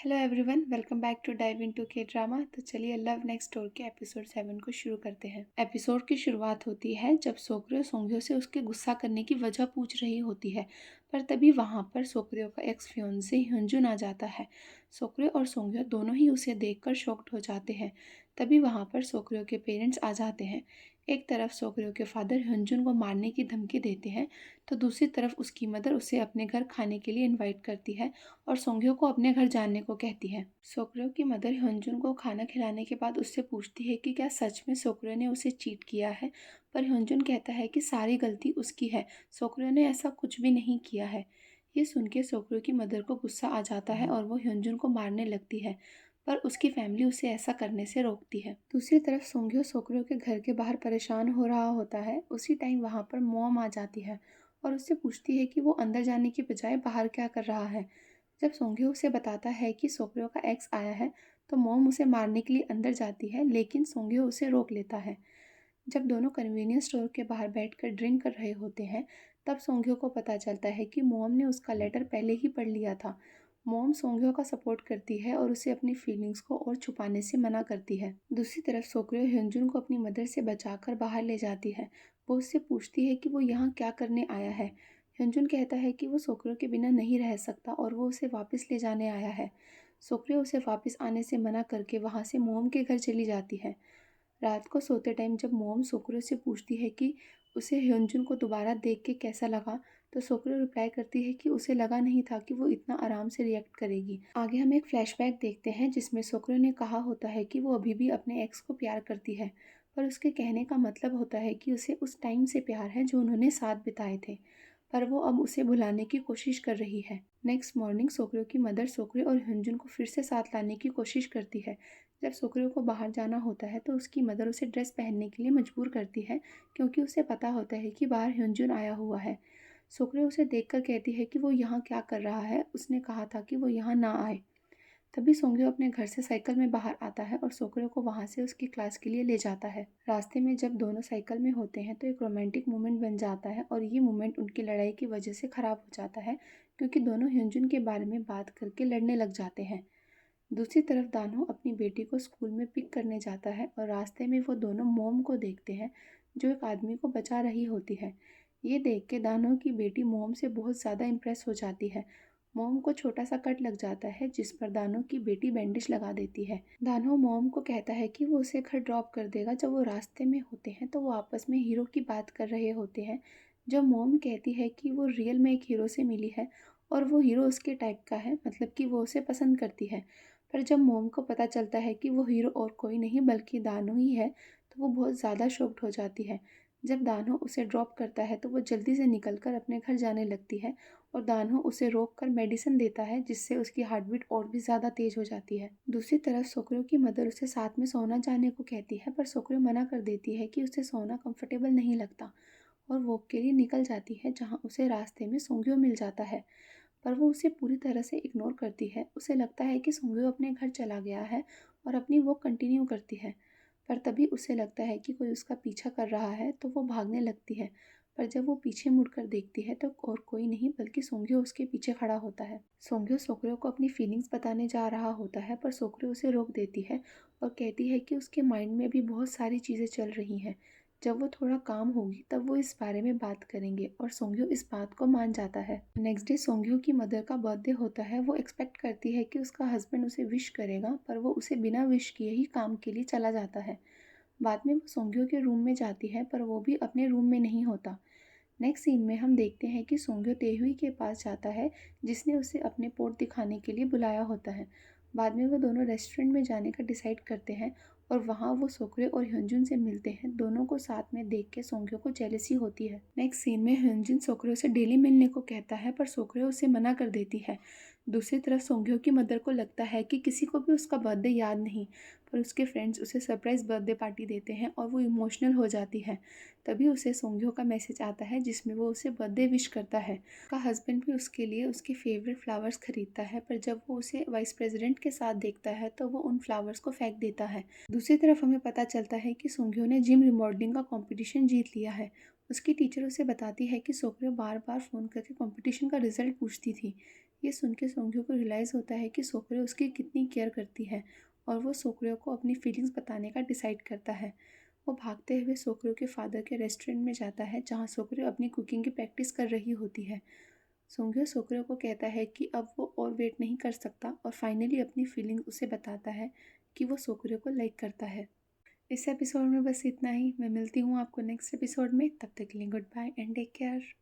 Hello everyone, welcome back to dive into K drama. तो चलिए love next door के episode 7 को शुरू करते हैं। एपिसोड की शुरुआत होती है जब सोकरियो सोंग्यो से उसके गुस्सा करने की वजह पूछ रही होती है, पर तभी वहाँ पर सोकरियो का एक्स फियोंसे ह्योंजुन आ जाता है। सोकरियो और सोंग्यो दोनों ही उसे देखकर शॉक्ड हो जाते हैं। तभी वहाँ पर सोकरियो के पेरेंट्स आ जाते हैं। एक तरफ सोकरियो के फादर ह्योंजुन को मारने की धमकी देते हैं, तो दूसरी तरफ उसकी मदर उसे अपने घर खाने के लिए इनवाइट करती है और सोंग्यो को अपने घर जाने को कहती है। सोकरियो की मदर ह्योंजुन को खाना खिलाने के बाद उससे पूछती है कि क्या सच में सोकरियो ने उसे चीट किया है, पर ह्योंजुन कहता है कि सारी गलती उसकी है, सोकरियो ने ऐसा कुछ भी नहीं किया है। ये सुन के सोकरियो की मदर को गुस्सा आ जाता है और वो ह्योंजुन को मारने लगती है, पर उसकी फैमिली उसे ऐसा करने से रोकती है। दूसरी तरफ सोंग्यो सोकरियो के घर के बाहर परेशान हो रहा होता है। उसी टाइम वहाँ पर मॉम आ जाती है और उससे पूछती है कि वो अंदर जाने की बजाय बाहर क्या कर रहा है। जब सोंग्यो उसे बताता है कि सोकरियो का एक्स आया है, तो मॉम उसे मारने के लिए अंदर जाती है, लेकिन सोंग्यो उसे रोक लेता है। जब दोनों कन्वीनियंस स्टोर के बाहर बैठकर ड्रिंक कर रहे होते हैं, तब सोंग्यो को पता चलता है कि मॉम ने उसका लेटर पहले ही पढ़ लिया था। मॉम सोंग्यो का सपोर्ट करती है और उसे अपनी फीलिंग्स को और छुपाने से मना करती है। दूसरी तरफ सोकरियो ह्योंजुन को अपनी मदर से बचाकर बाहर ले जाती है। वो उससे पूछती है कि वो यहाँ क्या करने आया है। ह्योंजुन कहता है कि वो सोकरियो के बिना नहीं रह सकता और वो उसे वापस ले जाने आया है। सोकरियो उसे वापस आने से मना करके वहाँ से मॉम के घर चली जाती है। रात को सोते टाइम जब मॉम सोकरियो से पूछती है कि उसे ह्योंजुन को दोबारा देख के कैसा लगा, तो सोकरियो रिप्लाई करती है कि उसे लगा नहीं था कि वो इतना आराम से रिएक्ट करेगी। आगे हम एक फ्लैशबैक देखते हैं जिसमें सोकरियो ने कहा होता है कि वो अभी भी अपने एक्स को प्यार करती है, पर उसके कहने का मतलब होता है कि उसे उस टाइम से प्यार है जो उन्होंने साथ बिताए थे, पर वो अब उसे भुलाने की कोशिश कर रही है। नेक्स्ट मॉर्निंग सोकरियो की मदर सोकरियो और ह्योंजुन को फिर से साथ लाने की कोशिश करती है। जब सोकरियो को बाहर जाना होता है तो उसकी मदर उसे ड्रेस पहनने के लिए मजबूर करती है, क्योंकि उसे पता होता है कि बाहर ह्योंजुन आया हुआ है। सोकरियो उसे देखकर कहती है कि वो यहाँ क्या कर रहा है, उसने कहा था कि वो यहाँ ना आए। तभी सोंग्यो अपने घर से साइकिल में बाहर आता है और सोकरियो को वहाँ से उसकी क्लास के लिए ले जाता है। रास्ते में जब दोनों साइकिल में होते हैं तो एक रोमांटिक मोमेंट बन जाता है और ये मोमेंट उनकी लड़ाई की वजह से ख़राब हो जाता है, क्योंकि दोनों ह्योंजुन के बारे में बात करके लड़ने लग जाते हैं। दूसरी तरफ दानो अपनी बेटी को स्कूल में पिक करने जाता है और रास्ते में वो दोनों मोम को देखते हैं जो एक आदमी को बचा रही होती है। ये देख के दानो की बेटी मोम से बहुत ज़्यादा इम्प्रेस हो जाती है। मोम को छोटा सा कट लग जाता है जिस पर दानो की बेटी बैंडेज लगा देती है। दानो मोम को कहता है कि वो उसे घर ड्रॉप कर देगा। जब वो रास्ते में होते हैं तो वो आपस में हीरो की बात कर रहे होते हैं। जब मोम कहती है कि वो रियल में एक हीरो से मिली है और वो हीरो उसके टाइप का है, मतलब कि वो उसे पसंद करती है। पर जब मोम को पता चलता है कि वो हीरो और कोई नहीं बल्कि दानो ही है, तो वो बहुत ज़्यादा शॉक्ड हो जाती है। जब दानो उसे ड्रॉप करता है तो वो जल्दी से निकलकर अपने घर जाने लगती है और दानो उसे रोक कर मेडिसिन देता है, जिससे उसकी हार्ट बीट और भी ज़्यादा तेज हो जाती है। दूसरी तरफ सोकरियो की मदर उसे साथ में सोना जाने को कहती है, पर सोकरियो मना कर देती है कि उसे सोना कंफर्टेबल नहीं लगता और वॉक के लिए निकल जाती है, जहाँ उसे रास्ते में सोंग्यो मिल जाता है। पर वो उसे पूरी तरह से इग्नोर करती है। उसे लगता है कि सोंग्यो अपने घर चला गया है और अपनी वॉक कंटिन्यू करती है। पर तभी उसे लगता है कि कोई उसका पीछा कर रहा है, तो वो भागने लगती है। पर जब वो पीछे मुड़कर देखती है तो और कोई नहीं बल्कि सोंग्यो उसके पीछे खड़ा होता है। सोंग्यो सोकरियो को अपनी फीलिंग्स बताने जा रहा होता है, पर सोकरियो उसे रोक देती है और कहती है कि उसके माइंड में भी बहुत सारी चीज़ें चल रही हैं। जब वो थोड़ा काम होगी तब वो इस बारे में बात करेंगे, और सोंग्यो इस बात को मान जाता है। नेक्स्ट डे सोंग्यो की मदर का बर्थडे होता है। वो एक्सपेक्ट करती है कि उसका हस्बैंड उसे विश करेगा, पर वो उसे बिना विश किए ही काम के लिए चला जाता है। बाद में वो सोंग्यो के रूम में जाती है, पर वो भी अपने रूम में नहीं होता। नेक्स्ट सीन में हम देखते हैं कि सोंग्यो तेहुई के पास जाता है, जिसने उसे अपने पोर्ट दिखाने के लिए बुलाया होता है। बाद में वो दोनों रेस्टोरेंट में जाने का डिसाइड करते हैं और वहाँ वो सोकरियो और ह्योंजुन से मिलते हैं। दोनों को साथ में देख के सोंग्यो को जेलसी होती है। नेक्स्ट सीन में ह्योंजुन सोकरियो से डेली मिलने को कहता है, पर सोकरियो उसे मना कर देती है। दूसरी तरफ सोंग्यो की मदर को लगता है कि किसी को भी उसका बर्थडे याद नहीं, पर उसके फ्रेंड्स उसे सरप्राइज बर्थडे पार्टी देते हैं और वो इमोशनल हो जाती है। तभी उसे सोंग्यो का मैसेज आता है जिसमें वो उसे बर्थडे विश करता है। उसका हस्बैंड भी उसके लिए उसके फेवरेट फ्लावर्स खरीदता है, पर जब वो उसे वाइस प्रेसिडेंट के साथ देखता है तो वो उन फ्लावर्स को फेंक देता है। दूसरी तरफ हमें पता चलता है कि सोंग्यो ने जिम रिमॉडलिंग का कंपटीशन जीत लिया है। उसकी टीचर उसे बताती है कि सोकरियो बार बार फ़ोन करके कंपटीशन का रिजल्ट पूछती थी। ये सुन के सोंग्यो को रियलाइज़ होता है कि सोकरे उसकी कितनी केयर करती है और वो सोकरे को अपनी फीलिंग्स बताने का डिसाइड करता है। वो भागते हुए सोकरे के फादर के रेस्टोरेंट में जाता है जहाँ सोकरे अपनी कुकिंग की प्रैक्टिस कर रही होती है। सोंग्यो सोकरे को कहता है कि अब वो और वेट नहीं कर सकता और फाइनली अपनी फीलिंग उसे बताता है कि वो सोकरे को लाइक करता है। इस एपिसोड में बस इतना ही। मैं मिलती हूँ आपको नेक्स्ट एपिसोड में। तब तक के लिए goodbye and take care.